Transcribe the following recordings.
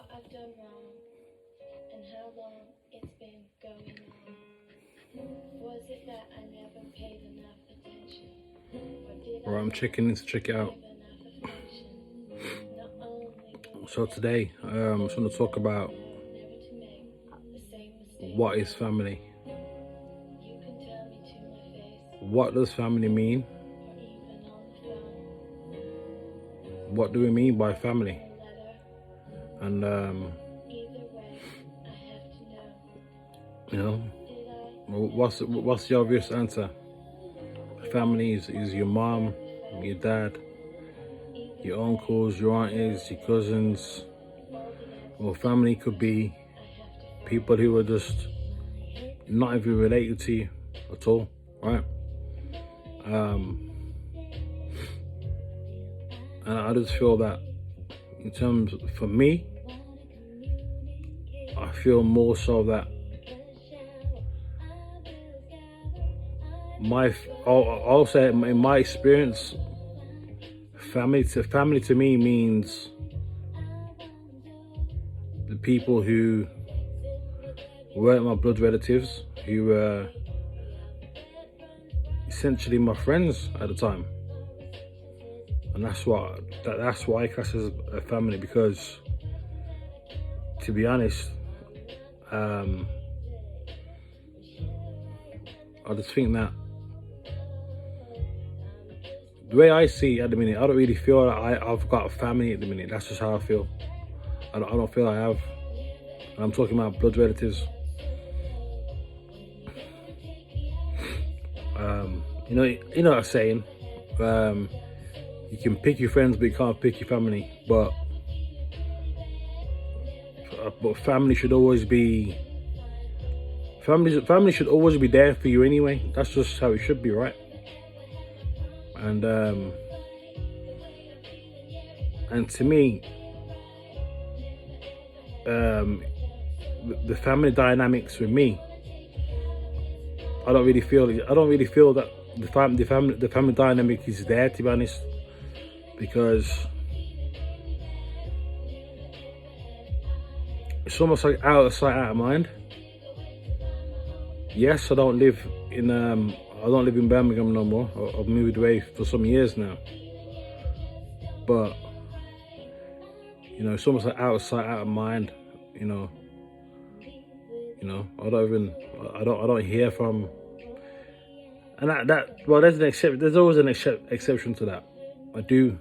what I've done wrong and how long it's been going on. Was it that I never paid enough attention? Or did Or I'm checking in to check it out. give enough affection? Not only will So today, I'm just going to talk about never to make the same mistake. what is family. You can tell me to my face What does family mean? or even on the phone. What do we mean by family? Letter. And Either way, I have to know. you know, Did I? what's the obvious answer? Family is your mom, your dad, your uncles, your aunties, your cousins. Or family could be people who are just not even related to you at all, right? And I just feel that in terms, for me, I feel more so that I'll say in my experience, family to me means the people who weren't my blood relatives, who were essentially my friends at the time. And that's what I class as a family, because to be honest, I just think that the way I see it at the minute, I don't really feel that I've got a family at the minute. That's just how I feel. I don't feel I have. And I'm talking about blood relatives. You know what I'm saying? You can pick your friends, but you can't pick your family. But family should always be. Family should always be there for you anyway. That's just how it should be, right? And to me, the family dynamics with me, I don't really feel that the family dynamic is there, to be honest, because it's almost like out of sight, out of mind. Yes, I don't live in Birmingham no more. I've moved away for some years now. But you know, it's almost like out of sight, out of mind. You know, I don't hear from. And there's always an exception to that. I do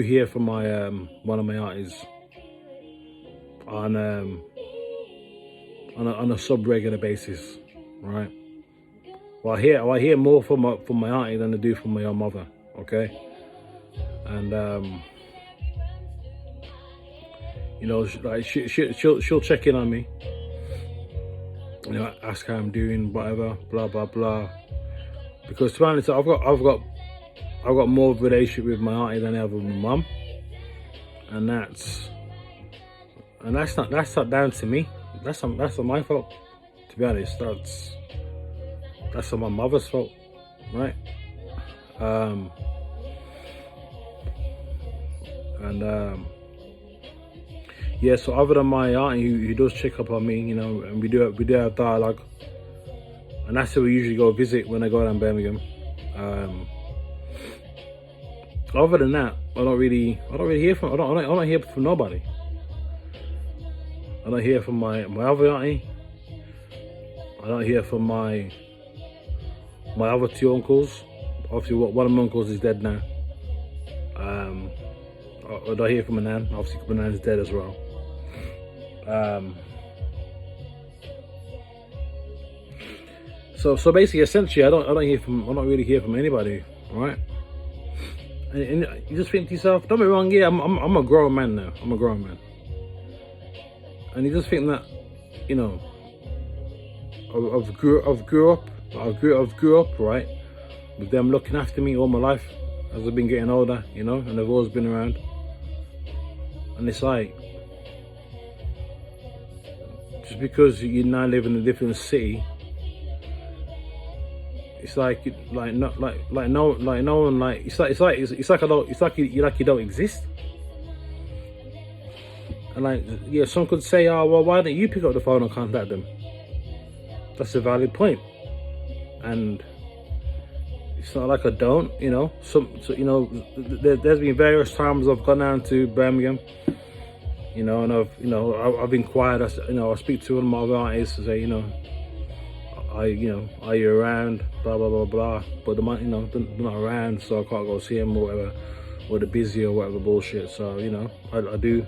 hear from my one of my aunties on a sub-regular basis, right? Well, I hear more from my auntie than I do from my own mother, okay? And you know, like she'll check in on me, you know, ask how I'm doing, whatever, blah blah blah. Because to be honest, I've got more of a relationship with my auntie than I have with my mum, and that's not down to me. That's not my fault, to be honest. That's my mother's fault, right? Yeah. So other than my auntie who does check up on me, you know, and we do have dialogue, and that's who we usually go visit when I go down Birmingham. Other than that, I don't really hear from. I don't hear from nobody. I don't hear from my other auntie. I don't hear from my other two uncles. Obviously, one of my uncles is dead now. I don't hear from my nan. Obviously, my nan's dead as well. So basically, essentially, I don't really hear from anybody, right? And you just think to yourself, don't be wrong, yeah, I'm a grown man now. I'm a grown man. And you just think that, you know, I've grew up, right, with them looking after me all my life as I've been getting older, you know, and they've always been around. And it's like, just because you now live in a different city, it's like you don't exist. And like, yeah, some could say, oh, well, why don't you pick up the phone and contact them? That's a valid point. And it's not like I don't, you know. So you know, there's been various times I've gone down to Birmingham, you know, and I've inquired. I speak to one of my other artists to say, you know, are you around? Blah blah blah blah. But they're not around, so I can't go see them or whatever, or they're busy or whatever bullshit. So you know, I do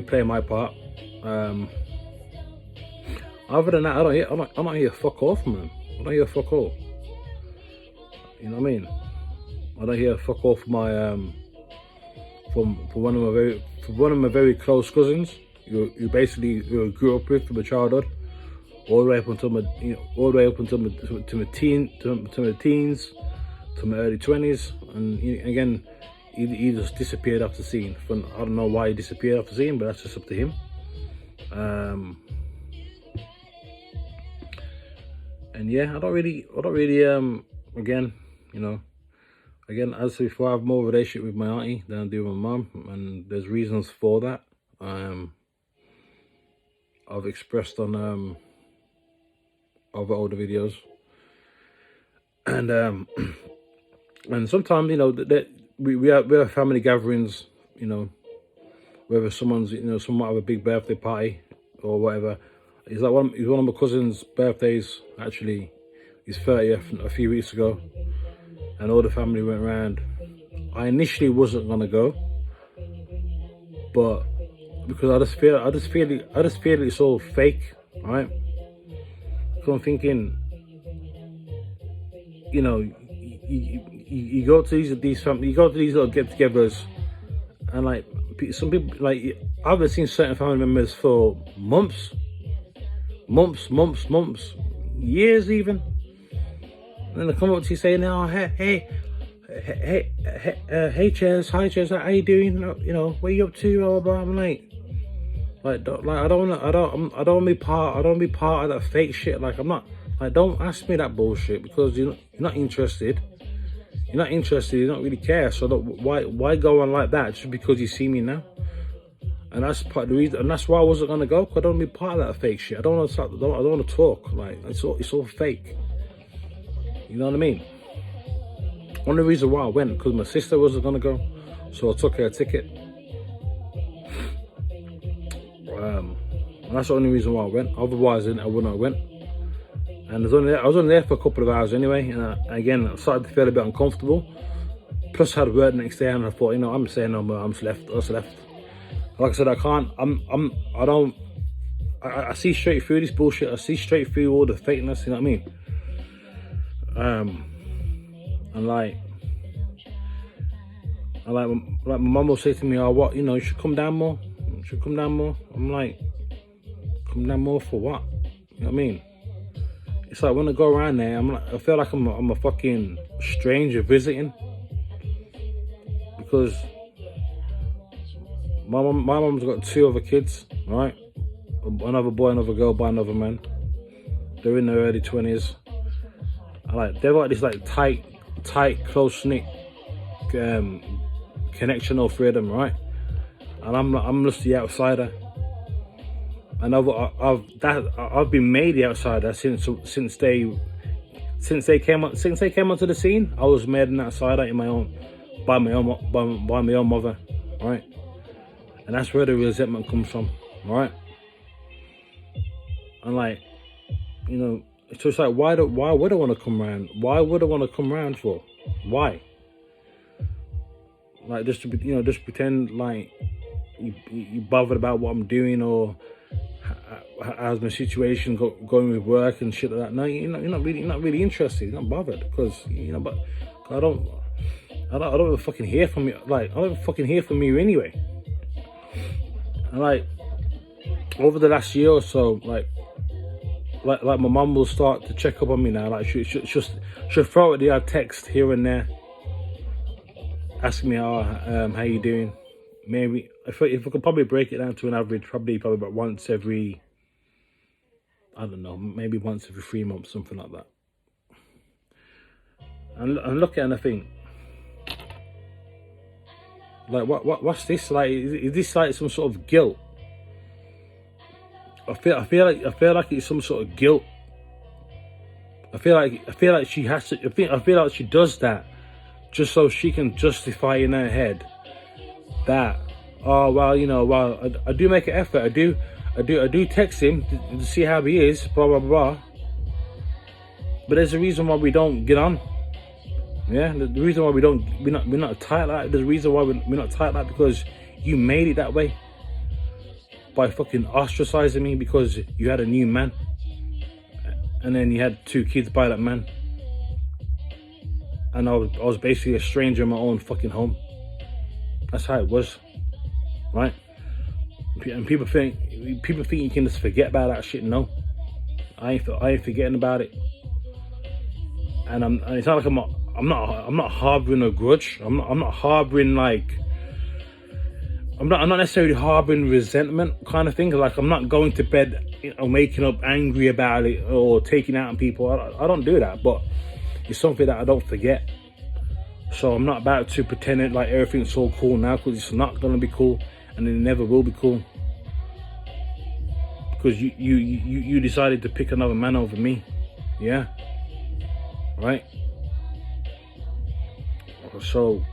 play my part. Other than that, I don't hear fuck off, man. I don't hear fuck all. You know what I mean? I don't hear fuck off my from one of my very close cousins. You basically grew up with from my childhood, all the way up until my teens, to my early 20s, and again, he just disappeared off the scene. I don't know why he disappeared off the scene, but that's just up to him. And yeah, I don't really again, you know, as before, I have more relationship with my auntie than I do with my mum, and there's reasons for that. I've expressed on other older videos, and and sometimes, you know, that we have family gatherings, you know, whether someone's, you know, someone might have a big birthday party or whatever. It's like one of my cousin's birthdays, actually, his 30th a few weeks ago, and all the family went around. I initially wasn't gonna go, but because I just feel it's all fake, right? So I'm thinking, you know, you go to these little get-togethers, and like some people, like I haven't seen certain family members for months, years even. And then they come up to you saying, "Oh, hey, Chaz, hi Chaz, how you doing? You know, what are you up to?" Blah, blah, blah. I'm like I don't want to be part of that fake shit. Like, I'm not, like, don't ask me that bullshit, because you're not interested. You're not interested. You don't really care. So why go on like that just because you see me now? And that's part of the reason, and that's why I wasn't gonna go. Cause I don't want to be part of that fake shit. I don't want to talk. Like, it's all fake. You know what I mean? Only reason why I went, because my sister wasn't gonna go, so I took her a ticket. And that's the only reason why I went. Otherwise, I wouldn't have went. And I was only there for a couple of hours anyway. And again, I started to feel a bit uncomfortable. Plus, I had work the next day, and I thought, you know, I'm saying no more. I'm just left. Like I said, I can't. I see straight through this bullshit. I see straight through all the fakeness. You know what I mean? And like my mum will say to me, "Oh, what? You know, you should come down more. You should come down more." I'm like, come down more for what? You know what I mean? It's like when I go around there, I feel like I'm a fucking stranger visiting, because my mum's got 2 other kids, right? Another boy, another girl by another man. They're in their early 20s. They've got this like tight, close-knit connection, all 3 of them, right? And I'm just the outsider. And I've been made the outsider since they came onto the scene. I was made an outsider by my own mother, right? And that's where the resentment comes from, right? And like, you know, so it's like, why would I want to come around? Why would I want to come around for? Why? Like, just pretend like you bothered about what I'm doing, or how's my situation going with work and shit like that. No, you're not really interested. You're not bothered, because you know. But I don't fucking hear from you. Like, I don't fucking hear from you anyway. And like, over the last year or so, like my mum will start to check up on me now. Like, she'll throw out the odd text here and there, asking me, how you doing? Maybe if I could probably break it down to an average, probably about once every, I don't know, maybe once every 3 months, something like that. And look at it and I think, Like, what's this? Like, is this like some sort of guilt? I feel like it's some sort of guilt. I feel like she has to. I feel like she does that just so she can justify in her head that, oh well, you know, well, I do make an effort. I do text him to see how he is. Blah blah blah. But there's a reason why we don't get on. Yeah, the reason why we're not tight like that. There's a reason why we're not tight like that, because you made it that way by fucking ostracizing me because you had a new man, and then you had 2 kids by that man, and I was basically a stranger in my own fucking home. That's how it was, right? And people think you can just forget about that shit. No, I ain't forgetting about it. And it's not like I'm not harboring a grudge. I'm not harboring like. I'm not necessarily harboring resentment kind of thing. Like, I'm not going to bed, you know, waking up angry about it or taking out on people. I don't do that, but it's something that I don't forget. So I'm not about to pretend it like everything's so cool now, because it's not gonna be cool, and it never will be cool. Because you decided to pick another man over me, yeah, right? So.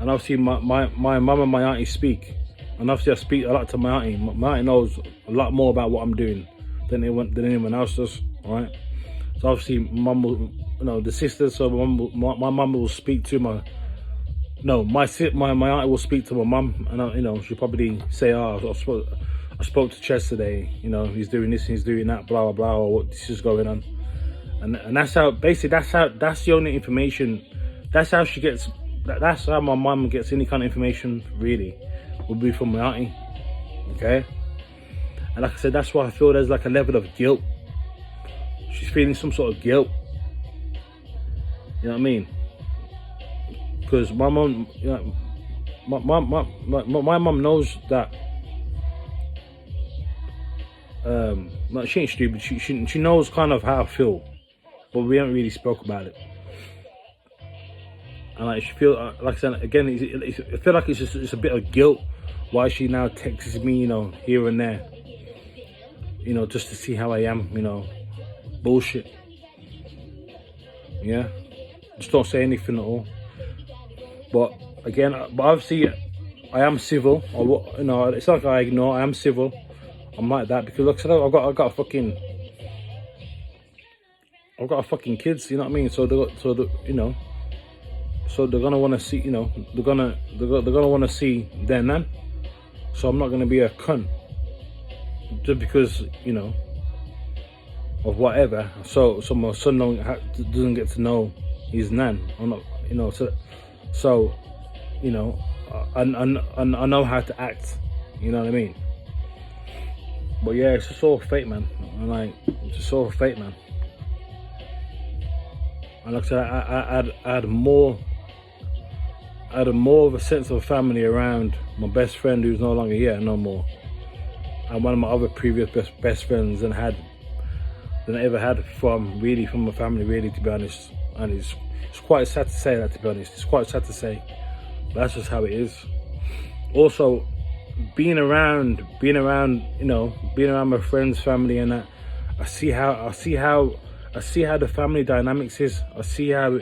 And obviously my mum and my auntie speak. And obviously I speak a lot to my auntie. My auntie knows a lot more about what I'm doing than anyone else does, alright? So obviously mum will, you know, the sisters, so my mum will speak to my auntie will speak to my mum, and you know, she'll probably say, oh, I spoke to Chess today, you know, he's doing this, he's doing that, blah blah blah, or what this is going on. And that's how, basically that's the only information, that's how she gets. That's how my mum gets any kind of information, really, would be from my auntie, okay? And like I said, that's why I feel there's like a level of guilt. She's feeling some sort of guilt. You know what I mean? Because my mum, you know, my mum knows that. Like, she ain't stupid. She knows kind of how I feel, but we haven't really spoke about it. And like, she feel like I said again, I feel like it's a bit of guilt why she now texts me, you know, here and there, you know, just to see how I am, you know, bullshit. Yeah, just don't say anything at all. But again, but obviously I am civil. You know, it's not like I ignore. I am civil. I'm like that because, like I said, I've got a fucking kids. You know what I mean? So you know. So they're gonna want to see, you know, they're gonna want to see their nan. So I'm not gonna be a cunt just because, you know, of whatever. So my son doesn't get to know his nan. I'm not, you know. So you know, I know how to act. You know what I mean? But yeah, it's just all fate, man. And like, it's just all fate, man. And like I said, I had more of a sense of family around my best friend who's no longer here no more, and one of my other previous best friends than I ever had from my family, really, to be honest. And it's quite sad to say that, to be honest. It's quite sad to say, but that's just how it is. Also, being around, you know, being around my friends' family and that, I see how the family dynamics is. I see how,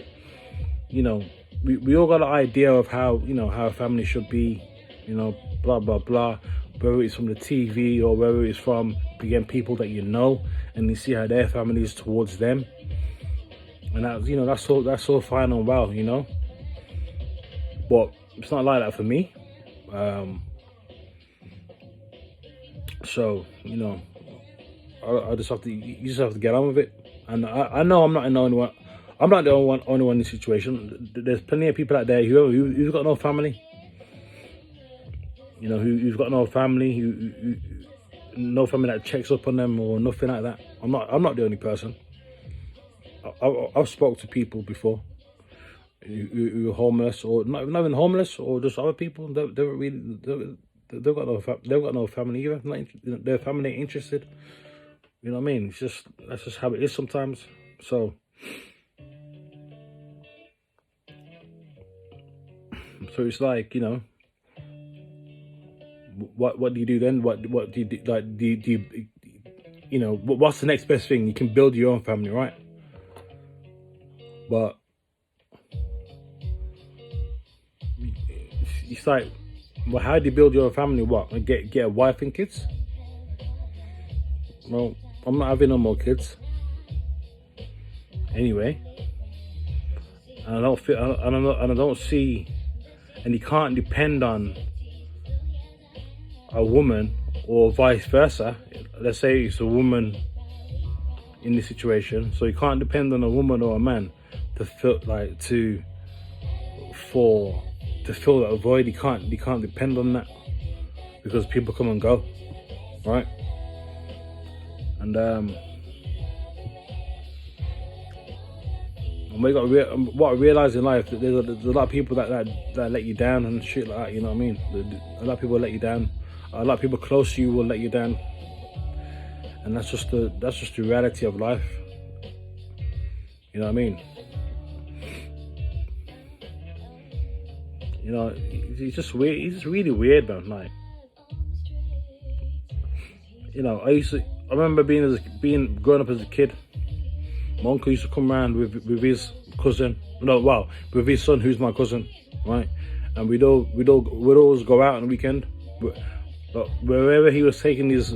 you know, we all got an idea of how, you know, how a family should be, you know, blah blah blah, whether it's from the TV or whether it's from, again, people that you know, and you see how their family is towards them. And that, you know, that's all fine and well, you know, but it's not like that for me. So, you know, I just have to, you just have to get on with it. And I know I'm not the only one. I'm not the only one in this situation. There's plenty of people out there who's got no family. You know, who's got no family, who no family that checks up on them or nothing like that. I'm not the only person. I've spoke to people before who are homeless, or not even homeless, or just other people. They've got no family either. Their family ain't interested. You know what I mean? That's just how it is sometimes. So So it's like, you know, what do you do then? What do you do? Like, do you, you know, what's the next best thing? You can build your own family, right? But it's like, well, how do you build your own family? What? Get a wife and kids? Well, I'm not having no more kids. Anyway, and I don't feel, and I don't see, and you can't depend on a woman or vice versa. Let's say it's a woman in this situation, so you can't depend on a woman or a man to fill to fill that void. You can't depend on that because people come and go, right? And what I realize in life, that there's a lot of people that let you down and shit like that. You know what I mean? A lot of people let you down. A lot of people close to you will let you down, and that's just the reality of life. You know what I mean? You know, he's just weird. He's just really weird, man. Like, you know, I remember growing up as a kid. My uncle used to come around with his cousin. With his son, who's my cousin, right? And we'd always go out on the weekend. But wherever he was taking his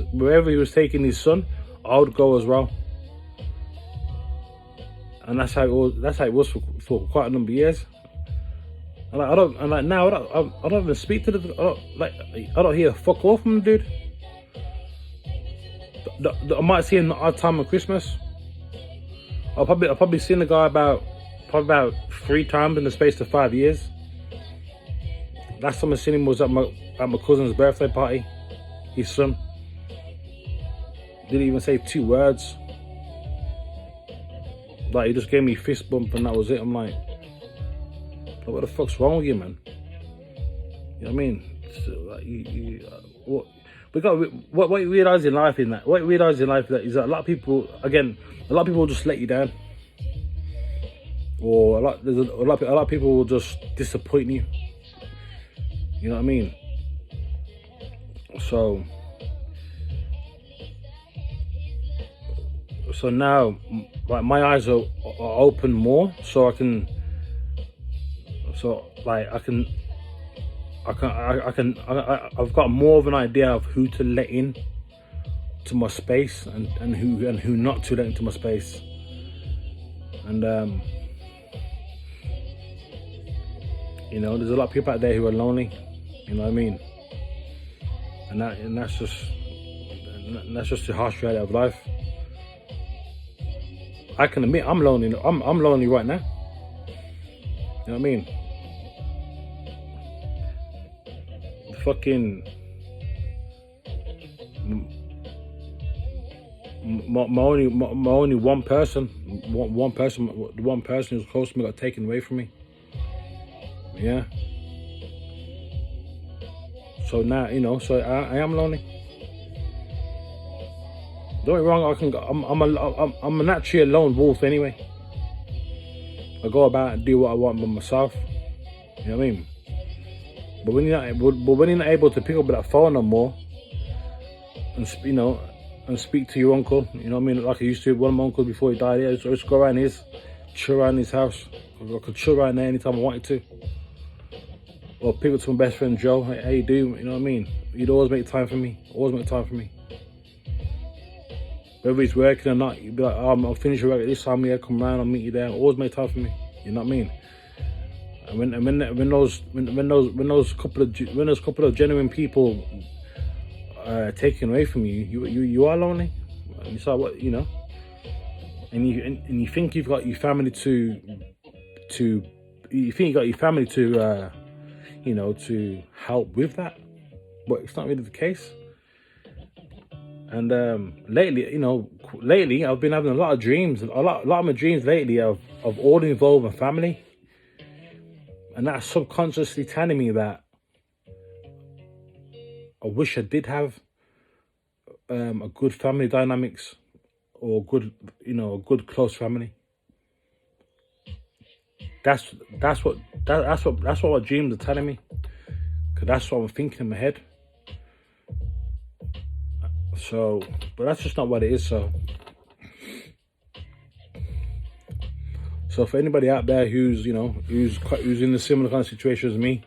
son, I would go as well. And that's how it was for quite a number of years. And now I don't even speak to I don't hear a fuck all from the dude. I might see him at odd time on Christmas. I've probably seen the guy about 3 times in the space of 5 years. Last time I seen him was at my cousin's birthday party. His son didn't even say 2 words. Like, he just gave me a fist bump and that was it. I'm like, what the fuck's wrong with you, man? You know what I mean? So, like, what you realize in life is that a lot of people will just let you down, or a lot of people will just disappoint you. You know what I mean? So now, like, my eyes are open more, so I can I've got more of an idea of who to let in to my space and who not to let into my space. And you know, there's a lot of people out there who are lonely. You know what I mean? And that's just the harsh reality of life. I can admit I'm lonely. I'm lonely right now. You know what I mean? Fucking my only one person who's close to me got taken away from me. Yeah. So now, you know, so I am lonely. Don't get me wrong. I'm a naturally a lone wolf anyway. I go about and do what I want by myself. You know what I mean? But when you're not able to pick up that phone no more, and speak to your uncle, you know what I mean, like I used to. One of my uncles before he died, I just go around chill around his house. I could chill around there anytime I wanted to, or pick up to my best friend Joe. Hey, how you do? You know what I mean? He'd always make time for me. Whether he's working or not, you'd be like, oh, I'll finish your work at this time. Yeah, come around, I'll meet you there. Always make time for me. You know what I mean? And when those couple of genuine people are taken away from you, you are lonely. And you start, what, you know, and you think you've got your family to you know, to help with that, but it's not really the case. And lately I've been having a lot of dreams. A lot of my dreams lately of all involving family, and that's subconsciously telling me that I wish I did have a good family dynamics, or a good close family. That's what my dreams are telling me. Cause that's what I'm thinking in my head. So, but that's just not what it is. So for anybody out there who's who's in a similar kind of situation as me,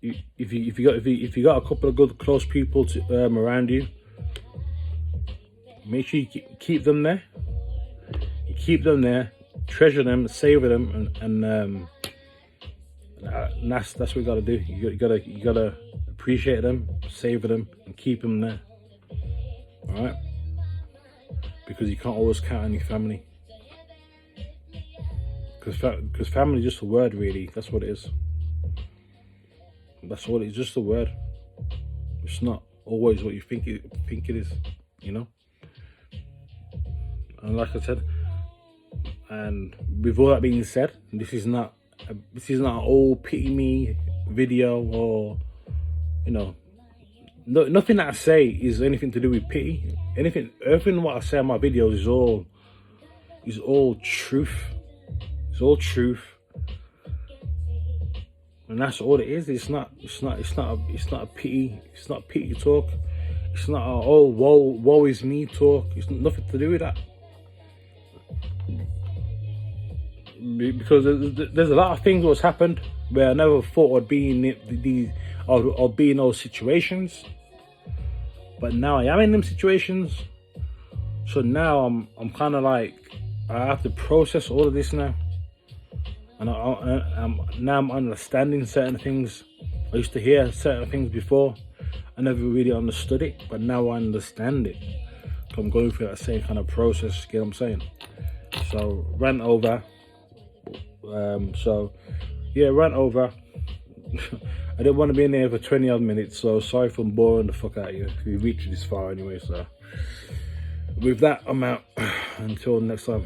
if you got a couple of good close people around you, make sure you keep them there. You keep them there, treasure them, savor them, and that's what you gotta do. You gotta appreciate them, savor them, and keep them there. All right, because you can't always count on your family. Because family is just a word, really. That's what it is. That's all. It's just a word. It's not always what you think it is. You know. And like I said, and with all that being said, this is not an old pity me video, or nothing that I say is anything to do with pity. Everything what I say in my videos is all truth. It's all truth, and that's all it is. It's not a pity. It's not pity talk. It's not woe is me talk. It's nothing to do with that. Because there's a lot of things that's happened where I never thought I'd be in those situations, but now I am in them situations. So now I'm kind of like, I have to process all of this now, and I'm understanding certain things. I used to hear certain things before, I never really understood it, but now I understand it. So I'm going through that same kind of process. You get what I'm saying? So rant over. Rant over. I didn't want to be in there for 20 odd minutes, so sorry if I'm boring the fuck out of you. We reached this far anyway, so with that I'm out. Until next time.